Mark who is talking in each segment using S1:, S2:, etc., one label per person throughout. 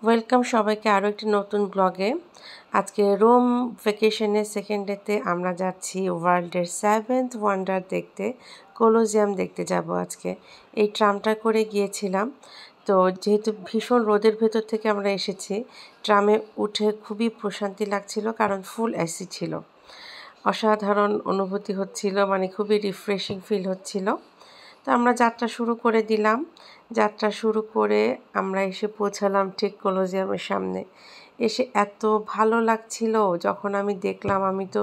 S1: Welcome সবাইকে আরও একটি নতুন ব্লগে। আজকে রোম ভ্যাকেশনের সেকেন্ড ডেতে আমরা যাচ্ছি ওয়ার্ল্ডের 7th ওয়ান্ডার দেখতে, কোলোজিয়াম দেখতে যাব আজকে। এই ট্রামটা করে গিয়েছিলাম। তো যেহেতু ভীষণ রোদের ভেতর থেকে আমরা এসেছি, ট্রামে উঠে খুবই প্রশান্তি লাগছিল কারণ ফুল এসি ছিল। অসাধারণ অনুভূতি হচ্ছিল, মানে খুবই রিফ্রেশিং ফিল হচ্ছিল। তো আমরা যাত্রা শুরু করে দিলাম। যাত্রা শুরু করে আমরা এসে পৌঁছালাম ঠিক কলোজিয়ামের সামনে। এসে এত ভালো লাগছিল যখন আমি দেখলাম, আমি তো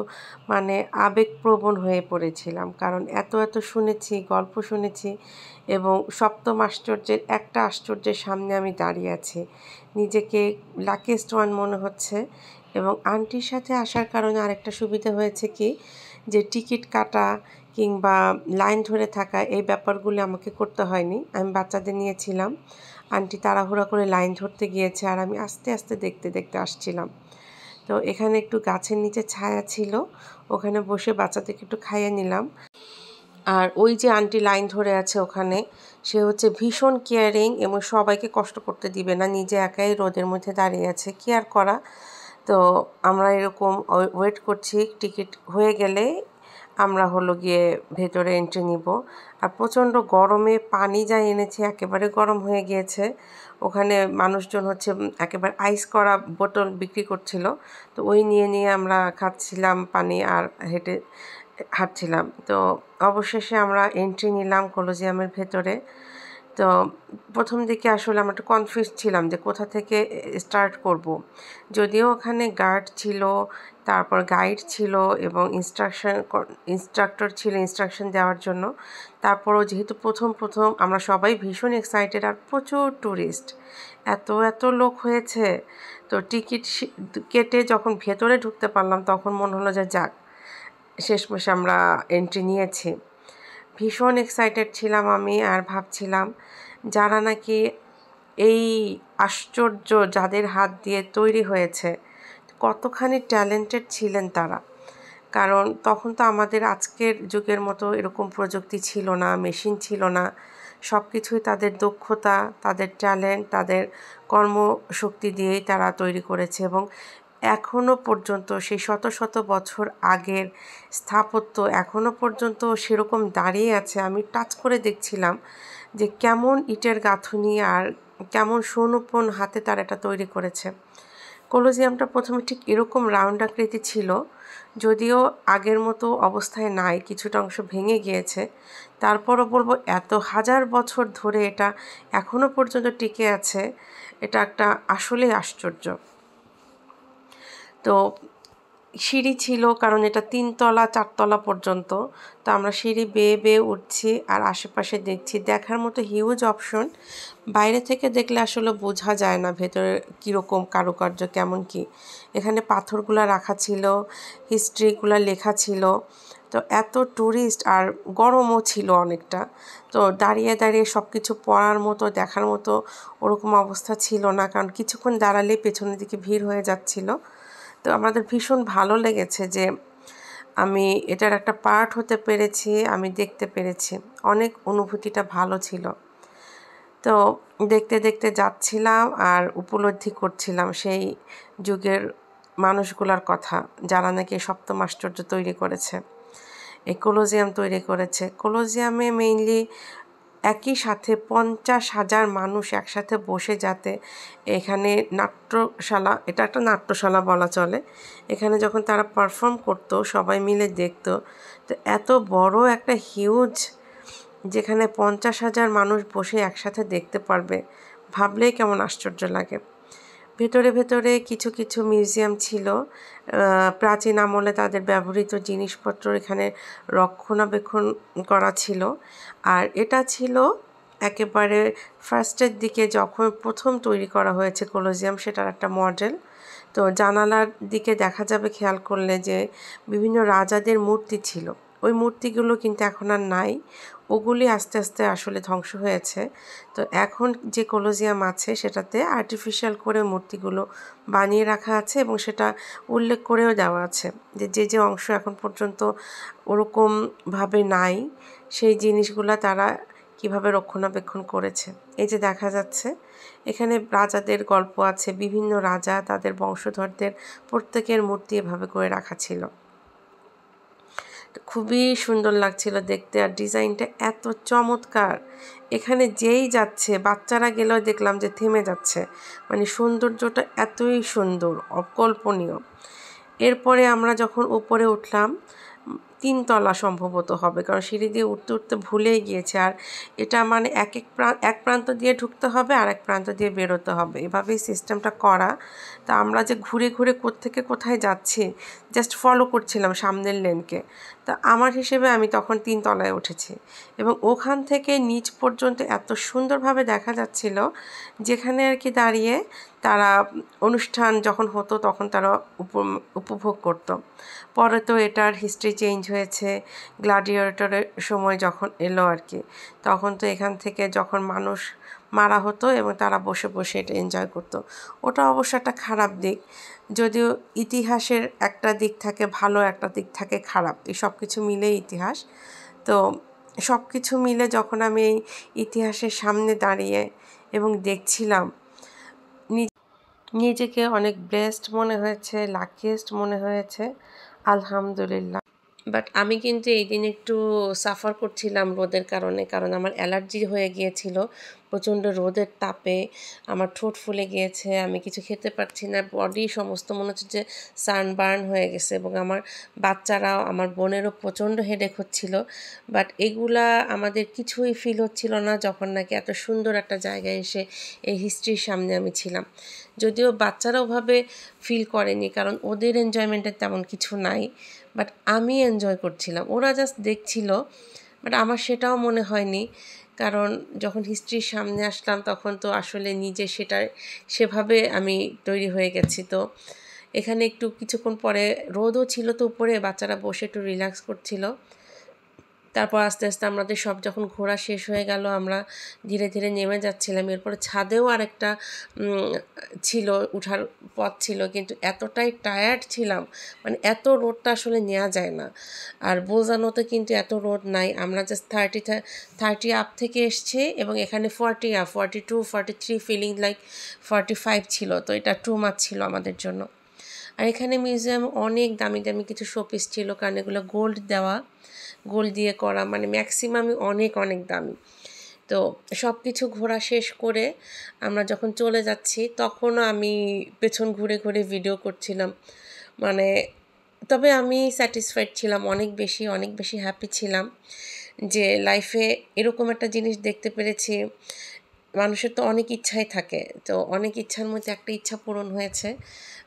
S1: মানে আবেগপ্রবণ হয়ে পড়েছিলাম, কারণ এত এত শুনেছি, গল্প শুনেছি, এবং সপ্তম আশ্চর্যের একটা আশ্চর্যের সামনে আমি দাঁড়িয়ে আছি। নিজেকে লাকিয়েস্ট ওয়ান মনে হচ্ছে। এবং আন্টির সাথে আসার কারণে আরেকটা সুবিধা হয়েছে কি, যে টিকিট কাটা কিংবা লাইন ধরে থাকা এই ব্যাপারগুলি আমাকে করতে হয়নি। আমি বাচ্চাদের নিয়েছিলাম, আন্টি তাড়াহুড়া করে লাইন ধরতে গিয়েছে আর আমি আস্তে আস্তে দেখতে দেখতে আসছিলাম। তো এখানে একটু গাছের নিচে ছায়া ছিল, ওখানে বসে বাচ্চাদেরকে একটু খাইয়ে নিলাম। আর ওই যে আন্টি লাইন ধরে আছে ওখানে, সে হচ্ছে ভীষণ কেয়ারিং এবং সবাইকে কষ্ট করতে দিবে না, নিজে একাই রোদের মধ্যে দাঁড়িয়ে আছে, কেয়ার করা। তো আমরা এরকম ওয়েট করছি, টিকিট হয়ে গেলে আমরা হলো গিয়ে ভেতরে এন্ট্রি নিব। আর প্রচণ্ড গরমে পানি যা এনেছে একেবারে গরম হয়ে গিয়েছে। ওখানে মানুষজন হচ্ছে একেবারে আইস করা বোতল বিক্রি করছিল, তো ওই নিয়ে নিয়ে আমরা খাচ্ছিলাম পানি আর হেঁটে হাঁটছিলাম। তো অবশেষে আমরা এন্ট্রি নিলাম কলোজিয়ামের ভেতরে। তো প্রথম দিকে আসলে আমরা একটু কনফিউজ ছিলাম যে কোথা থেকে স্টার্ট করব। যদিও ওখানে গার্ড ছিল, তারপর গাইড ছিল এবং ইনস্ট্রাক্টর ছিল ইনস্ট্রাকশন দেওয়ার জন্য। তারপরও যেহেতু প্রথম আমরা সবাই ভীষণ এক্সাইটেড, আর প্রচুর ট্যুরিস্ট, এত এত লোক হয়েছে। তো টিকিট কেটে যখন ভেতরে ঢুকতে পারলাম তখন মনে হলো যে যাক, শেষমেশ আমরা এন্ট্রি নিয়েছি। ভীষণ এক্সাইটেড ছিলাম আমি, আর ভাবছিলাম যারা নাকি এই আশ্চর্য যাদের হাত দিয়ে তৈরি হয়েছে কতখানি ট্যালেন্টেড ছিলেন তারা। কারণ তখন তো আমাদের আজকের যুগের মতো এরকম প্রযুক্তি ছিল না, মেশিন ছিল না। সব কিছুই তাদের দক্ষতা, তাদের ট্যালেন্ট, তাদের কর্মশক্তি দিয়েই তারা তৈরি করেছে। এবং এখনও পর্যন্ত সেই শত শত বছর আগের স্থাপত্য এখনও পর্যন্ত সেরকম দাঁড়িয়ে আছে। আমি টাচ করে দেখছিলাম যে কেমন ইটের গাঁথুনি আর কেমন সুনিপুণ হাতে তারা এটা তৈরি করেছে। কলোজিয়ামটা প্রথমে ঠিক এরকম রাউন্ড আকৃতি ছিল, যদিও আগের মতো অবস্থায় নাই, কিছুটা অংশ ভেঙে গিয়েছে। তারপরও বলবো এত হাজার বছর ধরে এটা এখনও পর্যন্ত টিকে আছে, এটা একটা আসলেই আশ্চর্য। তো সিঁড়ি ছিল, কারণ এটা 3তলা 4তলা পর্যন্ত। তো আমরা সিঁড়ি বেয়ে বেয়ে উঠছি আর আশেপাশে দেখছি, দেখার মতো হিউজ অপশন। বাইরে থেকে দেখলে আসলে বোঝা যায় না ভেতরে কীরকম কারুকার্য কেমন কি। এখানে পাথরগুলো রাখা ছিল, হিস্ট্রিগুলো লেখা ছিল। তো এত ট্যুরিস্ট আর গরমও ছিল অনেকটা। তো দাঁড়িয়ে দাঁড়িয়ে সব কিছু পড়ার মতো, দেখার মতো ওরকম অবস্থা ছিল না, কারণ কিছুক্ষণ দাঁড়ালেই পেছনের দিকে ভিড় হয়ে যাচ্ছিল। তো আমাদের ভীষণ ভালো লেগেছে যে আমি এটার একটা পার্ট হতে পেরেছি, আমি দেখতে পেরেছি, অনেক অনুভূতিটা ভালো ছিল। তো দেখতে দেখতে যাচ্ছিলাম আর উপলব্ধি করছিলাম সেই যুগের মানুষগুলোর কথা, যারা নাকি সপ্তম আশ্চর্য তৈরি করেছে, এই কলোজিয়াম তৈরি করেছে। কলোজিয়ামে মেইনলি একই সাথে 50,000 মানুষ একসাথে বসে, যাতে এখানে নাট্যশালা, এটা একটা নাট্যশালা বলা চলে, এখানে যখন তারা পারফর্ম করতো সবাই মিলে দেখতো। তো এত বড় একটা হিউজ, যেখানে 50,000 মানুষ বসে একসাথে দেখতে পারবে, ভাবলেই কেমন আশ্চর্য লাগে। ভেতরে ভেতরে কিছু কিছু মিউজিয়াম ছিল, প্রাচীন আমলে তাদের ব্যবহৃত জিনিসপত্র এখানে রক্ষণাবেক্ষণ করা ছিল। আর এটা ছিল একেবারে ফার্স্টের দিকে যখন প্রথম তৈরি করা হয়েছে কলোজিয়াম, সেটার একটা মডেল। তো জানালার দিকে দেখা যাবে খেয়াল করলে যে বিভিন্ন রাজাদের মূর্তি ছিল, ওই মূর্তিগুলো কিন্তু এখন আর নাই, ওগুলি আস্তে আস্তে আসলে ধ্বংস হয়েছে। তো এখন যে কলোজিয়াম আছে সেটাতে আর্টিফিশিয়াল করে মূর্তিগুলো বানিয়ে রাখা আছে, এবং সেটা উল্লেখ করেও দেওয়া আছে যে যে যে অংশ এখন পর্যন্ত ওরকমভাবে নাই, সেই জিনিসগুলো তারা কিভাবে রক্ষণাবেক্ষণ করেছে। এই যে দেখা যাচ্ছে এখানে রাজাদের গল্প আছে, বিভিন্ন রাজা তাদের বংশধরদের প্রত্যেকের মূর্তি এভাবে করে রাখা ছিল। খুবই সুন্দর লাগছিল দেখতে, আর ডিজাইনটা এত চমৎকার। এখানে যেই যাচ্ছে বাচ্চারা গেলেও দেখলাম যে থেমে যাচ্ছে, মানে সৌন্দর্যটা এতই সুন্দর, অকল্পনীয়। এরপরে আমরা যখন উপরে উঠলাম, 3 তলা সম্ভবত হবে, কারণ সিঁড়ি দিয়ে উঠতে উঠতে ভুলেই গিয়েছে। আর এটা মানে এক প্রান্ত দিয়ে ঢুকতে হবে আর এক প্রান্ত দিয়ে বেরোতে হবে, এভাবেই সিস্টেমটা করা। তা আমরা যে ঘুরে ঘুরে কোত্থেকে কোথায় যাচ্ছি জাস্ট ফলো করছিলাম সামনের লেনকে। তা আমার হিসেবে আমি তখন 3 তলায় উঠেছি এবং ওখান থেকে নিচ পর্যন্ত এত সুন্দরভাবে দেখা যাচ্ছিল, যেখানে আর কি দাঁড়িয়ে তারা অনুষ্ঠান যখন হতো তখন তারা উপভোগ করত। পরে তো এটার হিস্ট্রি চেঞ্জ হয়েছে, গ্ল্যাডিয়েটরের সময় যখন এলো আর কি, তখন তো এখান থেকে যখন মানুষ মারা হতো এবং তারা বসে বসে এটা এনজয় করতো। ওটা অবশ্য একটা খারাপ দিক, যদিও ইতিহাসের একটা দিক থাকে ভালো, একটা দিক থাকে খারাপ, এই সব কিছু মিলেই ইতিহাস। তো সব কিছু মিলে যখন আমি এই ইতিহাসের সামনে দাঁড়িয়ে এবং দেখছিলাম, নিজেকে অনেক ব্লেসড মনে হয়েছে, লাকিয়েস্ট মনে হয়েছে, আলহামদুলিল্লাহ। বাট আমি কিন্তু এই দিন একটু সাফার করছিলাম রোদের কারণে, কারণ আমার অ্যালার্জি হয়ে গিয়েছিল প্রচণ্ড রোদের তাপে। আমার ঠোঁট ফুলে গিয়েছে, আমি কিছু খেতে পারছি না, বডি সমস্ত মনে হচ্ছে যে সানবার্ন হয়ে গেছে, এবং আমার বাচ্চারাও, আমার বোনেরও প্রচণ্ড হেডেক হচ্ছিল। বাট এগুলা আমাদের কিছুই ফিল হচ্ছিল না যখন নাকি এত সুন্দর একটা জায়গায় এসে এই হিস্ট্রির সামনে আমি ছিলাম। যদিও বাচ্চারা ওভাবে ফিল করেনি, কারণ ওদের এনজয়মেন্টের তেমন কিছু নাই, বাট আমি এনজয় করছিলাম, ওরা জাস্ট দেখছিল। বাট আমার সেটাও মনে হয়নি, কারণ যখন হিস্ট্রির সামনে আসলাম তখন তো আসলে নিজে সেটা সেভাবে আমি তৈরি হয়ে গেছি। তো এখানে একটু কিছুক্ষণ পরে রোদও ছিল, তো উপরে বাচ্চারা বসে একটু রিল্যাক্স করছিল। তারপর আস্তে আস্তে আমাদের সব যখন ঘোরা শেষ হয়ে গেল, আমরা ধীরে ধীরে নেমে যাচ্ছিলাম। এরপরে ছাদেও আরেকটা ছিল, উঠার পথ ছিল, কিন্তু এতটাই টায়ার্ড ছিলাম, মানে এত রোদটা আসলে নেওয়া যায় না। আর বোঝানোতে কিন্তু এত রোদ নাই, আমরা জাস্ট 30 আপ থেকে এসছি এবং এখানে 40 আপ, 42, 43, ফিলিং লাইক 45 ছিল। তো এটা টু মাচ ছিল আমাদের জন্য। আর এখানে মিউজিয়াম অনেক দামি দামি কিছু শোপিস ছিল, কারণ এগুলো গোল্ড দেওয়া, গোল্ড দিয়ে করা, মানে ম্যাক্সিমামই অনেক অনেক দামি। তো সব কিছু ঘোরা শেষ করে আমরা যখন চলে যাচ্ছি তখনও আমি পেছন ঘুরে ঘুরে ভিডিও করছিলাম। মানে তবে আমি স্যাটিসফাইড ছিলাম, অনেক বেশি হ্যাপি ছিলাম যে লাইফে এরকম একটা জিনিস দেখতে পেরেছি। মানুষের তো অনেক ইচ্ছাই থাকে, তো অনেক ইচ্ছার মধ্যে একটা ইচ্ছা পূরণ হয়েছে,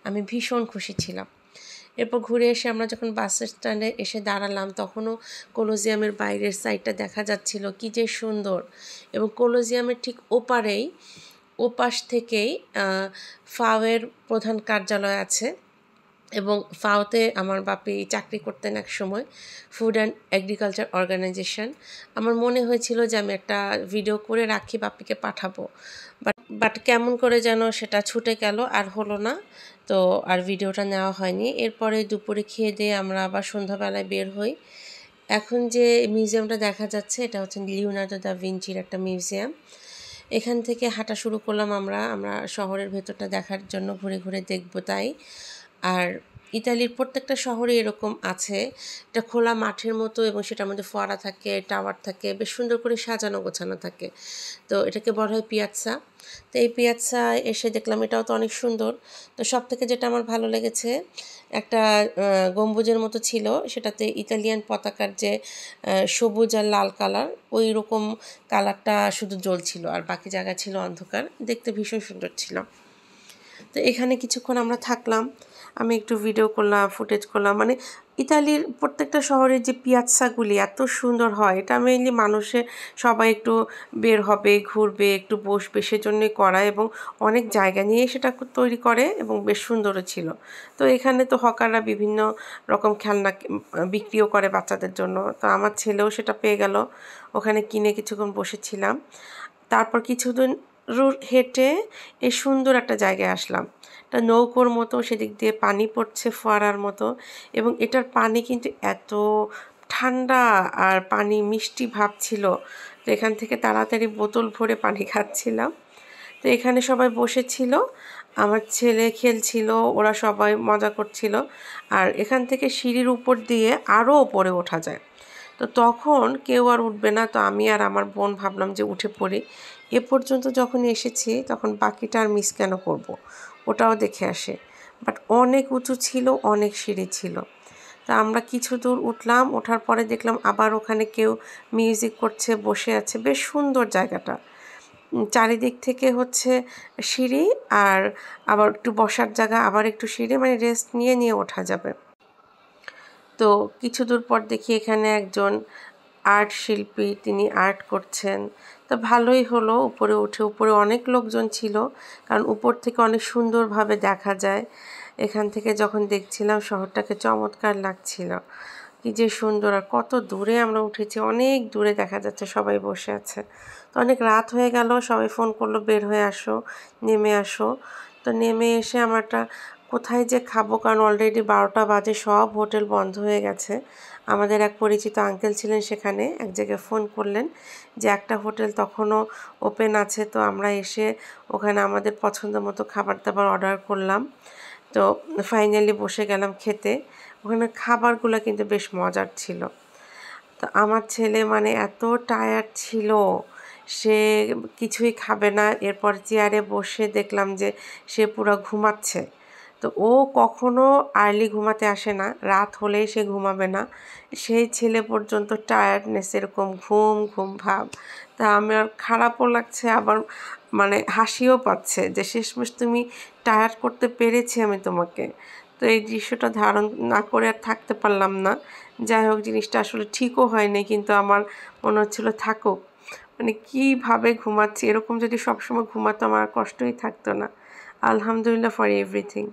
S1: আমি ভীষণ খুশি ছিলাম। এরপর ঘুরে এসে আমরা যখন বাস স্ট্যান্ডে এসে দাঁড়ালাম, তখনও কলোজিয়ামের বাইরের সাইডটা দেখা যাচ্ছিল কি যে সুন্দর। এবং কলোজিয়ামের ঠিক ওপাশ থেকেই ফাওয়ের প্রধান কার্যালয় আছে, এবং ফাওতে আমার বাপি চাকরি করতেন এক সময়, ফুড অ্যান্ড এগ্রিকালচার অর্গানাইজেশন। আমার মনে হয়েছিল যে আমি একটা ভিডিও করে রাখি, বাপিকে পাঠাবো, বাট কেমন করে যেন সেটা ছুটে গেল, আর হলো না, তো আর ভিডিওটা নেওয়া হয়নি। এরপরে দুপুরে খেয়ে দিয়ে আমরা আবার সন্ধ্যাবেলায় বের হই। এখন যে মিউজিয়ামটা দেখা যাচ্ছে এটা হচ্ছে লিওনার্দো দা ভিঞ্চির একটা মিউজিয়াম। এখান থেকে হাঁটা শুরু করলাম আমরা শহরের ভেতরটা দেখার জন্য, ঘুরে ঘুরে দেখবো তাই। আর ইতালির প্রত্যেকটা শহরে এরকম আছে, এটা খোলা মাঠের মতো, এবং সেটার মধ্যে ফোয়ারা থাকে, টাওয়ার থাকে, বেশ সুন্দর করে সাজানো গোছানো থাকে। তো এটাকে বলা হয় পিয়াৎসা। তো এই পিয়াৎসায় এসে দেখলাম এটাও তো অনেক সুন্দর। তো সব থেকে যেটা আমার ভালো লেগেছে, একটা গম্বুজের মতো ছিল, সেটাতে ইতালিয়ান পতাকার যে সবুজ আর লাল কালার, ওই রকম কালারটা শুধু জ্বলছিল, আর বাকি জায়গা ছিল অন্ধকার, দেখতে ভীষণ সুন্দর ছিল। তো এখানে কিছুক্ষণ আমরা থাকলাম, আমি একটু ভিডিও করলাম, ফুটেজ করলাম। মানে ইতালির প্রত্যেকটা শহরের যে পিয়াৎসাগুলি এত সুন্দর হয়, এটা মেইনলি সবাই একটু বের হবে, ঘুরবে, একটু বসবে, সেজন্যই করা, এবং অনেক জায়গা নিয়ে সেটা তৈরি করে, এবং বেশ সুন্দরও ছিল। তো এখানে তো হকাররা বিভিন্ন রকম খেলনা বিক্রিও করে বাচ্চাদের জন্য, তো আমার ছেলেও সেটা পেয়ে গেল, ওখানে কিনে কিছুক্ষণ বসেছিলাম। তারপর কিছুদিন হেঁটে এই সুন্দর একটা জায়গায় আসলাম, একটা নৌকোর মতো, সেদিক দিয়ে পানি পড়ছে ফোয়ারার মতো, এবং এটার পানি কিন্তু এত ঠান্ডা আর পানি মিষ্টি ভাব ছিল। তো এখান থেকে তাড়াতাড়ি বোতল ভরে পানি খাচ্ছিলাম। তো এখানে সবাই বসেছিল, আমার ছেলে খেলছিল, ওরা সবাই মজা করছিল। আর এখান থেকে সিঁড়ির উপর দিয়ে আরও ওপরে ওঠা যায়। তো তখন কেউ আর উঠবে না, তো আমি আর আমার বোন ভাবলাম যে উঠে পড়ি। এ পর্যন্ত যখন এসেছি তখন বাকিটা আর মিস কেন করব, ওটাও দেখে আসে। বাট অনেক উঁচু ছিল, অনেক সিঁড়ি ছিল। তা আমরা কিছু দূর উঠলাম, ওঠার পরে দেখলাম আবার ওখানে কেউ মিউজিক করছে, বসে আছে। বেশ সুন্দর জায়গাটা, চারিদিক থেকে হচ্ছে সিঁড়ি, আর আবার একটু বসার জায়গা, আবার একটু সিঁড়ি, মানে রেস্ট নিয়ে নিয়ে ওঠা যাবে। তো কিছু দূর পর দেখি এখানে একজন আর্ট শিল্পী, তিনি আর্ট করছেন। তো ভালোই হলো, উপরে উঠে, উপরে অনেক লোকজন ছিল, কারণ উপর থেকে অনেক সুন্দরভাবে দেখা যায়। এখান থেকে যখন দেখছিলাম শহরটাকে চমৎকার লাগছিল, কি যে সুন্দর। আর কত দূরে আমরা উঠেছি, অনেক দূরে দেখা যাচ্ছে সবাই বসে আছে। তো অনেক রাত হয়ে গেল, সবাই ফোন করলো বের হয়ে আসো, নেমে আসো। তো নেমে এসে আমারটা কোথায় যে খাবো, কারণ অলরেডি 12টা বাজে, সব হোটেল বন্ধ হয়ে গেছে। আমাদের এক পরিচিত আঙ্কেল ছিলেন সেখানে, এক জায়গায় ফোন করলেন যে একটা হোটেল তখনও ওপেন আছে। তো আমরা এসে ওখানে আমাদের পছন্দ মতো খাবার দাবার অর্ডার করলাম। তো ফাইনালি বসে গেলাম খেতে। ওখানে খাবারগুলো কিন্তু বেশ মজার ছিল। তো আমার ছেলে মানে এত টায়ার্ড ছিল, সে কিছুই খাবে না। এরপর চেয়ারে বসে দেখলাম যে সে পুরো ঘুমাচ্ছে। তো ও কখনো আর্লি ঘুমাতে আসে না, রাত হলেই সে ঘুমাবে না। সেই ছেলে পর্যন্ত টায়ার্ডনেস, এরকম ঘুম ঘুম ভাব। তা আমার খারাপও লাগছে, আবার মানে হাসিও পাচ্ছে যে শেষমেশ তুমি টায়ার্ড করতে পেরেছি আমি তোমাকে। তো এই দৃশ্যটা ধারণ না করে আর থাকতে পারলাম না। যাই হোক, জিনিসটা আসলে ঠিকও হয়নি, কিন্তু আমার মনে হচ্ছিল থাকুক। মানে কীভাবে ঘুমাচ্ছি, এরকম যদি সবসময় ঘুমাতো আমার কষ্টই থাকতো না। আলহামদুলিল্লাহ ফর এভরিথিং।